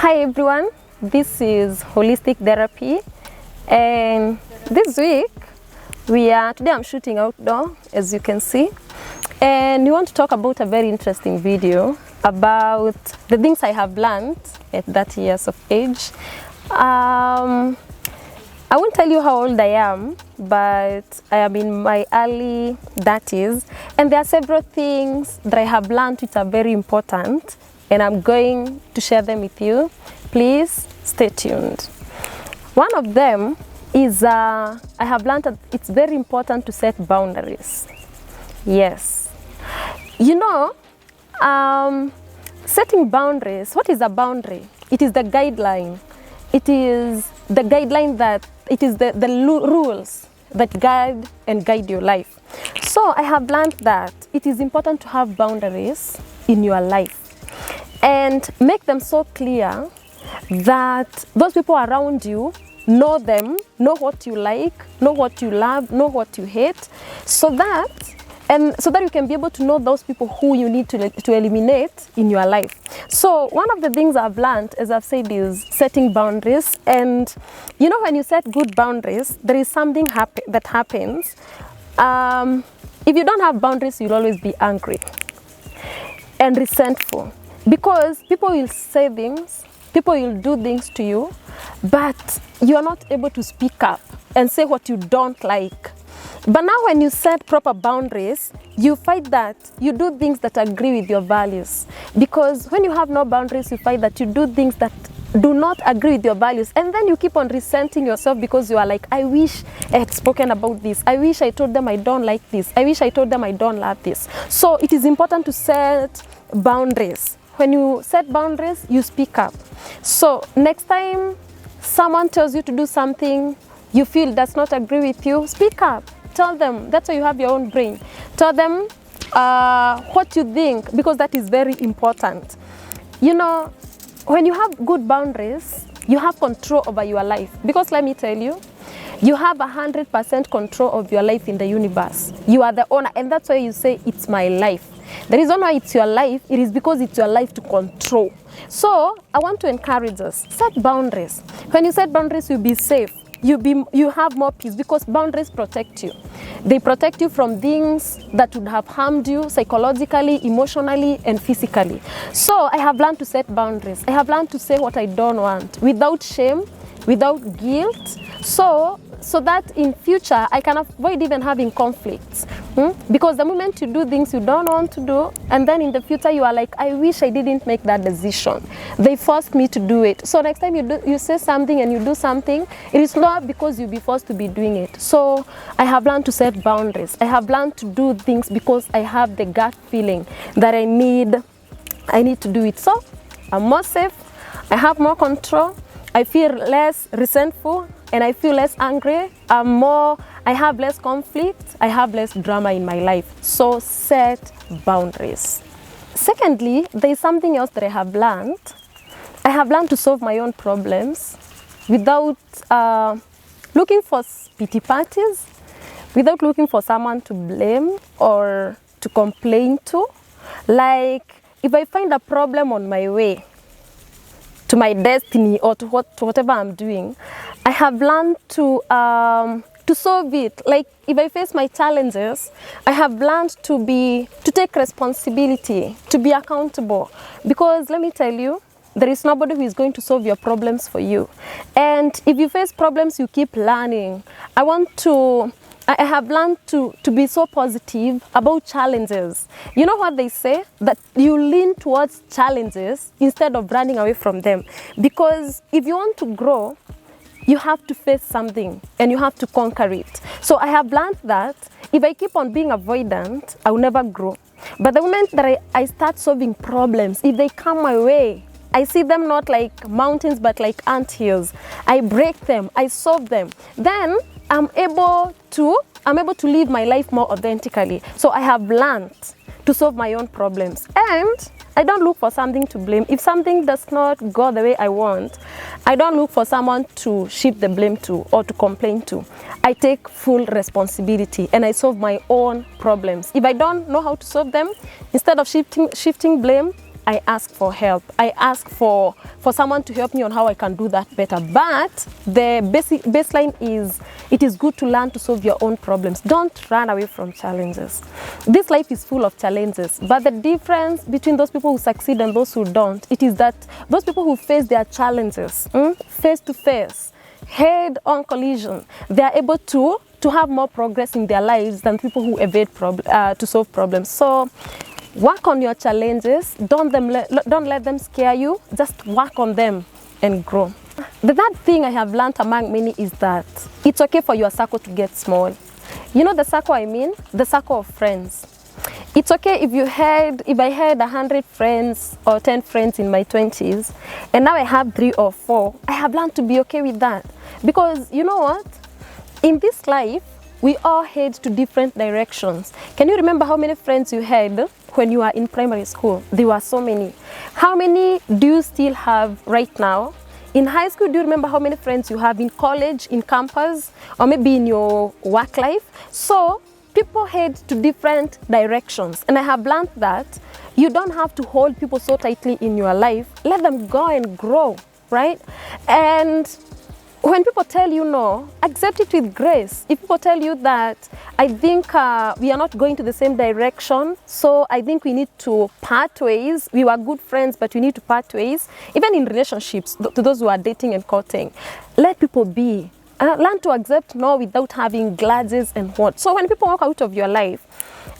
Hi everyone, this is Holistic Therapy, and this week today I'm shooting outdoor, as you can see, and we want to talk about a very interesting video about the things I have learned at 30 years of age. I won't tell you how old I am, but I am in my early 30s, and there are several things that I have learned which are very important, and I'm going to share them with you. Please stay tuned. One of them is I have learned that it's very important to set boundaries. Yes. You know, setting boundaries, what is a boundary? It is the guideline. It is the guideline the rules that guide your life. So I have learned that it is important to have boundaries in your life and make them so clear that those people around you know them, know what you like, know what you love, know what you hate, so that you can be able to know those people who you need to eliminate in your life. So one of the things I've learned, as I've said, is setting boundaries. And you know, when you set good boundaries, there is something that happens. If you don't have boundaries, you'll always be angry and resentful, because people will say things, people will do things to you, but you are not able to speak up and say what you don't like. But now when you set proper boundaries, you find that you do things that agree with your values. Because when you have no boundaries, you find that you do things that do not agree with your values, and then you keep on resenting yourself because you are like, I wish I had spoken about this. I wish I told them I don't like this. I wish I told them I don't love this. So it is important to set boundaries. When you set boundaries, you speak up. So next time someone tells you to do something you feel does not agree with you, speak up. Tell them. That's why you have your own brain. Tell them what you think, because that is very important. You know, when you have good boundaries, you have control over your life. Because let me tell you, you have 100% control of your life in the universe. You are the owner, and that's why you say it's my life. The reason why it's your life, it is because it's your life to control. So I want to encourage us, set boundaries. When you set boundaries, you'll be safe. You have more peace, because boundaries protect you. They protect you from things that would have harmed you psychologically, emotionally, and physically. So I have learned to set boundaries. I have learned to say what I don't want without shame, without guilt, so that in future I can avoid even having conflicts. Because the moment you do things you don't want to do, and then in the future you are like, I wish I didn't make that decision. They forced me to do it. So next time you say something and you do something, it is not because you'll be forced to be doing it. So I have learned to set boundaries. I have learned to do things because I have the gut feeling that I need to do it. So I'm more safe, I have more control, I feel less resentful, and I feel less angry. I have less conflict, I have less drama in my life. So set boundaries. Secondly, there is something else that I have learned. I have learned to solve my own problems without looking for pity parties, without looking for someone to blame or to complain to. Like, if I find a problem on my way to my destiny or to whatever I'm doing, I have learned to solve it. Like, if I face my challenges, I have learned to take responsibility, to be accountable. Because let me tell you, there is nobody who is going to solve your problems for you. And if you face problems, you keep learning. I have learned to be so positive about challenges. You know what they say? That you lean towards challenges instead of running away from them. Because if you want to grow, you have to face something and you have to conquer it. So I have learned that if I keep on being avoidant, I will never grow. But the moment that I start solving problems, if they come my way, I see them not like mountains but like anthills. I break them, I solve them. Then I'm able to live my life more authentically. So I have learned to solve my own problems. And I don't look for something to blame. If something does not go the way I want, I don't look for someone to shift the blame to or to complain to. I take full responsibility and I solve my own problems. If I don't know how to solve them, instead of shifting blame, I ask for help. I ask for someone to help me on how I can do that better. But the baseline is, it is good to learn to solve your own problems. Don't run away from challenges. This life is full of challenges, but the difference between those people who succeed and those who don't, it is that those people who face their challenges face to face, head-on collision, they are able to have more progress in their lives than people who evade to solve problems. So work on your challenges. Don't let them scare you. Just work on them and grow. The third thing I have learned among many is that it's okay for your circle to get small. You know the circle I mean? The circle of friends. It's okay if I had 100 friends or 10 friends in my 20s, and now I have 3 or 4. I have learned to be okay with that. Because you know what? In this life, we all head to different directions. Can you remember how many friends you had when you were in primary school? There were so many. How many do you still have right now? In high school, do you remember how many friends you have in college, in campus, or maybe in your work life? So people head to different directions. And I have learned that you don't have to hold people so tightly in your life. Let them go and grow, right? And when people tell you no, accept it with grace. If people tell you that, I think we are not going to the same direction, so I think we need to part ways. We were good friends, but we need to part ways. Even in relationships, to those who are dating and courting, let people be. Learn to accept no without having grudges and what. So when people walk out of your life,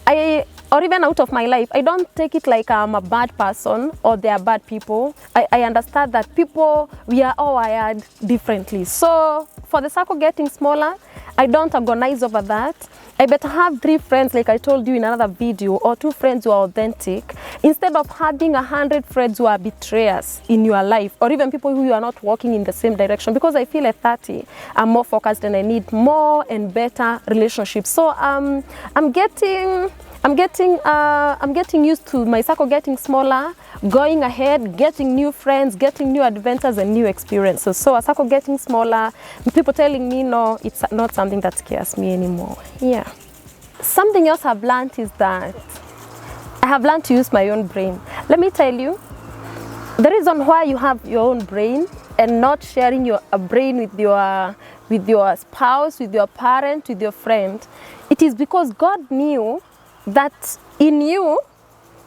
or even out of my life, I don't take it like I'm a bad person or they are bad people. I understand that people, we are all wired differently. So for the circle getting smaller, I don't agonize over that. I better have 3 friends, like I told you in another video, or 2 friends who are authentic, instead of having 100 friends who are betrayers in your life, or even people who are not walking in the same direction. Because I feel at 30, I'm more focused and I need more and better relationships. So I'm getting used to my circle getting smaller, going ahead, getting new friends, getting new adventures and new experiences. So a circle getting smaller, people telling me no, it's not something that scares me anymore. Yeah. Something else I've learned is that I have learned to use my own brain. Let me tell you, the reason why you have your own brain and not sharing your brain with your spouse, with your parent, with your friend, it is because God knew that in you,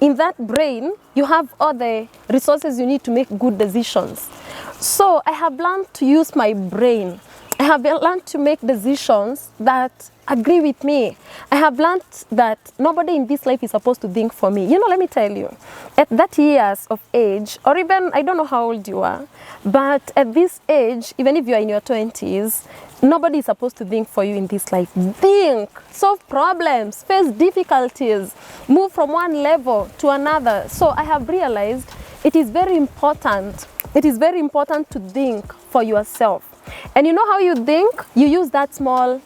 in that brain, you have all the resources you need to make good decisions. So I have learned to use my brain. I have learned to make decisions that agree with me. I have learned that nobody in this life is supposed to think for me. You know, let me tell you, at that years of age, or even, I don't know how old you are, but at this age, even if you are in your 20s, nobody is supposed to think for you in this life. Think, solve problems, face difficulties, move from one level to another. So I have realized it is very important. It is very important to think for yourself. And you know how you think? You use that small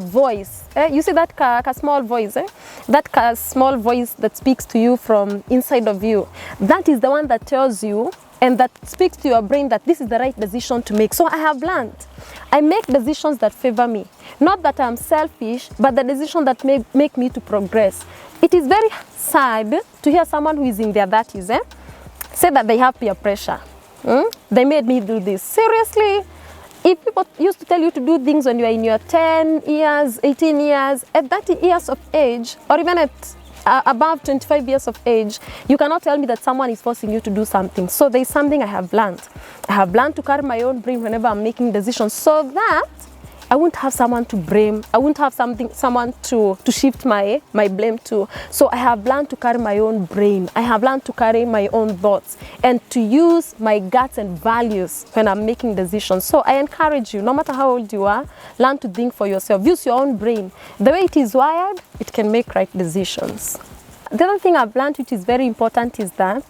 voice. You see that small voice? That small voice that speaks to you from inside of you. That is the one that tells you and that speaks to your brain that this is the right decision to make. So I have learned. I make decisions that favor me. Not that I'm selfish, but the decisions that make me to progress. It is very sad to hear someone who is in their 30s say that they have peer pressure. They made me do this. Seriously, if people used to tell you to do things when you are in your 10 years, 18 years, at 30 years of age, or even at above 25 years of age, you cannot tell me that someone is forcing you to do something. So there's something I have learned. I have learned to carry my own brain whenever I'm making decisions so that I won't have someone to blame. I won't have someone to shift my blame to. So I have learned to carry my own brain. I have learned to carry my own thoughts and to use my guts and values when I'm making decisions. So I encourage you, no matter how old you are, learn to think for yourself. Use your own brain. The way it is wired, it can make right decisions. The other thing I've learned, which is very important, is that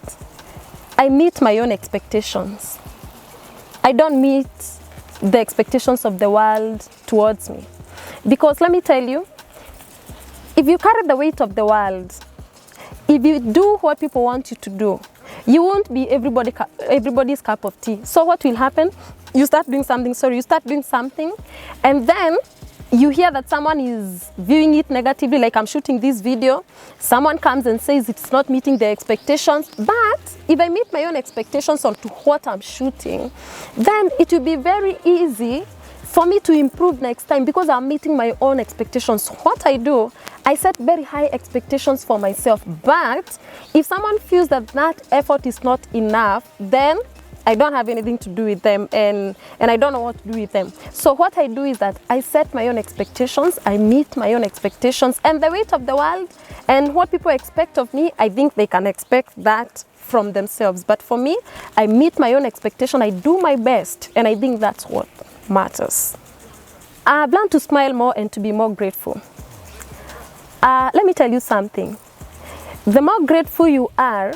I meet my own expectations. I don't meet the expectations of the world towards me. Because let me tell you, if you carry the weight of the world, if you do what people want you to do, you won't be everybody's cup of tea. So what will happen? You start doing something, and then you hear that someone is viewing it negatively, like I'm shooting this video, someone comes and says it's not meeting their expectations, but if I meet my own expectations onto what I'm shooting, then it will be very easy for me to improve next time because I'm meeting my own expectations. What I do, I set very high expectations for myself, but if someone feels that that effort is not enough, then I don't have anything to do with them, and I don't know what to do with them. So what I do is that I set my own expectations, I meet my own expectations, and the weight of the world and what people expect of me, I think they can expect that from themselves. But for me, I meet my own expectation, I do my best, and I think that's what matters. I've learned to smile more and to be more grateful. Let me tell you something. The more grateful you are,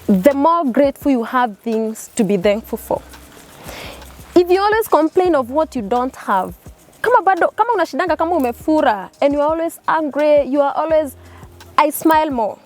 the more grateful you have things to be thankful for. If you always complain of what you don't have, kama unashidanga kama umefura and you are always angry, you are always, I smile more.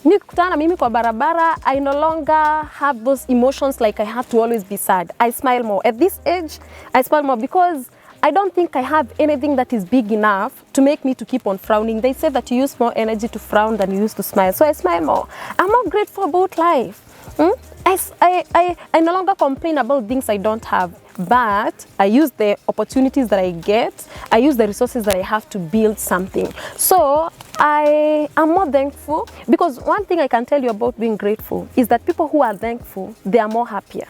Nikutana mimi kwa barabara, I no longer have those emotions like I have to always be sad. I smile more. At this age, I smile more because I don't think I have anything that is big enough to make me to keep on frowning. They say that you use more energy to frown than you use to smile. So I smile more. I'm more grateful about life. I no longer complain about things I don't have, but I use the opportunities that I get. I use the resources that I have to build something. So I am more thankful because one thing I can tell you about being grateful is that people who are thankful, they are more happier.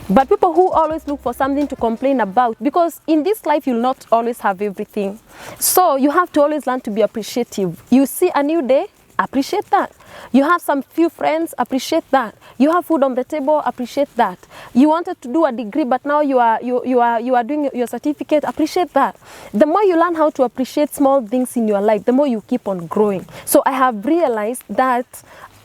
But people who always look for something to complain about, because in this life you'll not always have everything. So you have to always learn to be appreciative. You see a new day, appreciate that. You have some few friends, appreciate that. You have food on the table, appreciate that. You wanted to do a degree, but now you are doing your certificate, appreciate that. The more you learn how to appreciate small things in your life, the more you keep on growing. So I have realized that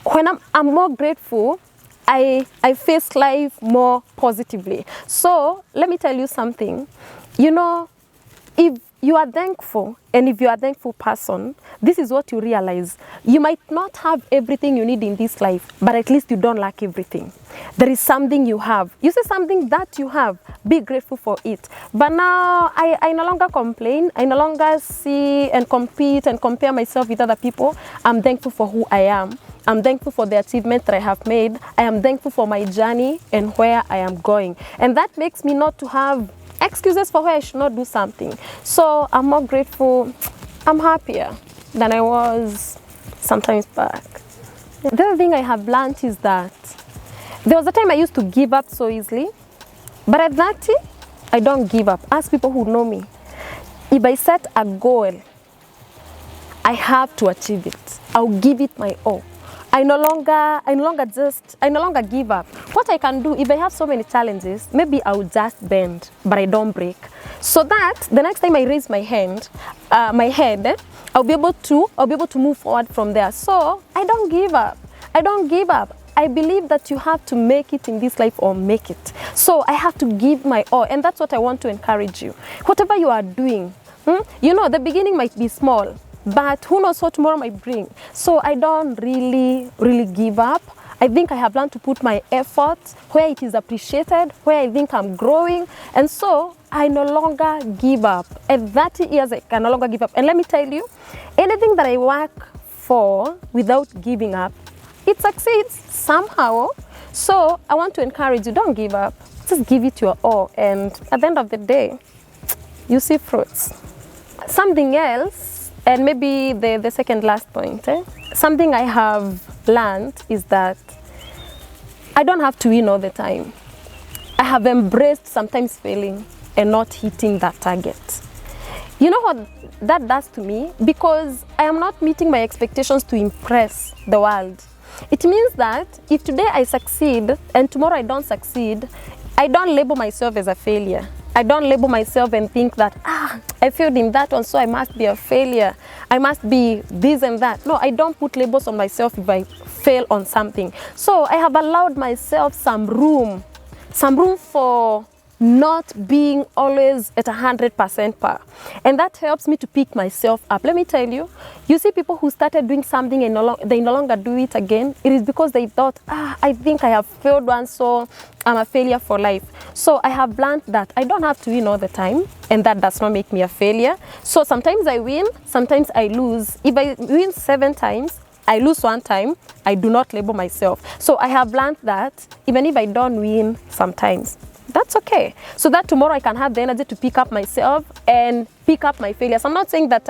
when I'm more grateful, I face life more positively. So let me tell you something. You know, if you are thankful, and if you are a thankful person, this is what you realize. You might not have everything you need in this life, but at least you don't lack everything. There is something you have. You see something that you have, be grateful for it. But now I no longer complain. I no longer see and compete and compare myself with other people. I'm thankful for who I am. I'm thankful for the achievement that I have made. I am thankful for my journey and where I am going. And that makes me not to have excuses for why I should not do something. So I'm more grateful. I'm happier than I was sometimes back. The other thing I have learned is that there was a time I used to give up so easily, but at 30, I don't give up. Ask people who know me. If I set a goal, I have to achieve it. I'll give it my all. I no longer give up. What I can do, if I have so many challenges, maybe I will just bend, but I don't break. So that the next time I raise my head, I'll be able to move forward from there. So I don't give up. I don't give up. I believe that you have to make it in this life or make it. So I have to give my all, and that's what I want to encourage you. Whatever you are doing, you know, the beginning might be small, but who knows what tomorrow might bring. So I don't really give up. I think I have learned to put my effort where it is appreciated, where I think I'm growing. And so I no longer give up. At 30 years, I can no longer give up. And let me tell you, anything that I work for without giving up, it succeeds somehow. So I want to encourage you, don't give up. Just give it your all. And at the end of the day, you see fruits. Something else, and maybe the second last point, something I have learned is that I don't have to win all the time. I have embraced sometimes failing and not hitting that target. You know what that does to me? Because I am not meeting my expectations to impress the world. It means that if today I succeed and tomorrow I don't succeed, I don't label myself as a failure. I don't label myself and think that, I failed in that one, so I must be a failure. I must be this and that. No, I don't put labels on myself if I fail on something. So I have allowed myself some room for not being always at 100% par. And that helps me to pick myself up. Let me tell you, you see people who started doing something and they no longer do it again. It is because they thought, I think I have failed once, so I'm a failure for life. So I have learned that I don't have to win all the time, and that does not make me a failure. So sometimes I win, sometimes I lose. If I win 7 times, I lose 1 time, I do not label myself. So I have learned that even if I don't win sometimes, that's okay. So that tomorrow I can have the energy to pick up myself and pick up my failures. I'm not saying that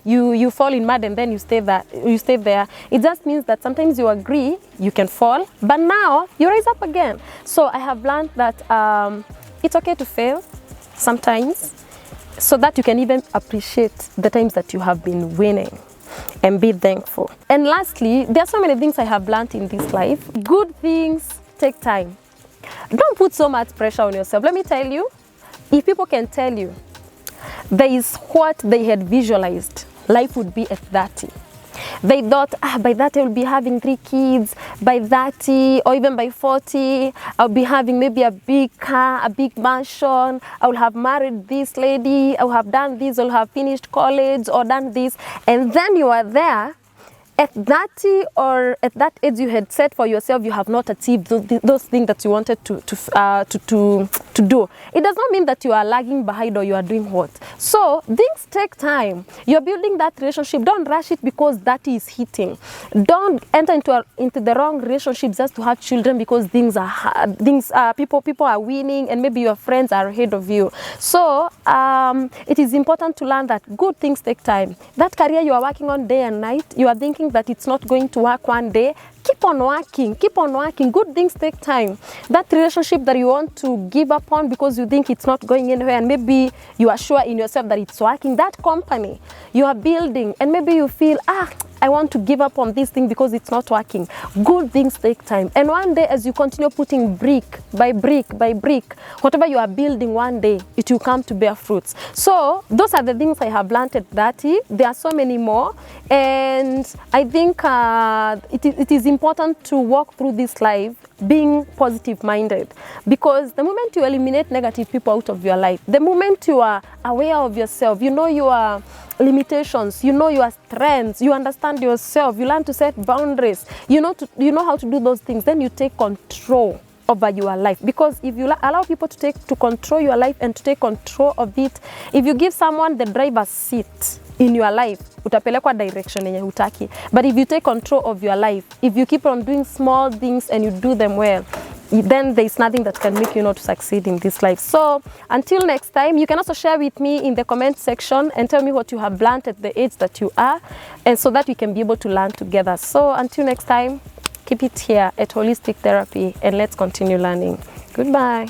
you fall in mud and then you stay there. It just means that sometimes you agree you can fall, but now you rise up again. So I have learned that it's okay to fail sometimes, so that you can even appreciate the times that you have been winning and be thankful. And lastly, there are so many things I have learned in this life. Good things take time. Don't put so much pressure on yourself. Let me tell you, if people can tell you there is what they had visualized life would be at 30, they thought, by 30 I will be having 3 kids, by 30 or even by 40 I'll be having maybe a big car, a big mansion, I will have married this lady, I will have done this, I will have finished college or done this, and then you are there at 30 or at that age you had set for yourself, you have not achieved those things that you wanted to do. It does not mean that you are lagging behind or you are doing what. So things take time. You're building that relationship. Don't rush it because that is hitting. Don't enter into the wrong relationship just to have children because things are hard. People are winning and maybe your friends are ahead of you. So it is important to learn that good things take time. That career you are working on day and night, you are thinking that it's not going to work one day, keep on working, keep on working. Good things take time. That relationship that you want to give up on because you think it's not going anywhere and maybe you are sure in yourself that it's working, that company you are building and maybe you feel, I want to give up on this thing because it's not working. Good things take time. And one day as you continue putting brick by brick by brick, whatever you are building, one day it will come to bear fruits. So those are the things I have learned at 30. There are so many more. And I think it is important to walk through this life being positive minded, because the moment you eliminate negative people out of your life, the moment you are aware of yourself, you know your limitations, you know your strengths, you understand yourself, you learn to set boundaries, you know how to do those things, then you take control over your life. Because if you allow people to control your life and to take control of it, if you give someone the driver's seat in your life, utapelekwa direction yenye hutaki. But if you take control of your life, if you keep on doing small things and you do them well, then there is nothing that can make you not succeed in this life. So until next time, you can also share with me in the comment section and tell me what you have learned at the age that you are, and so that we can be able to learn together. So until next time, keep it here at Holistic Therapy and let's continue learning. Goodbye.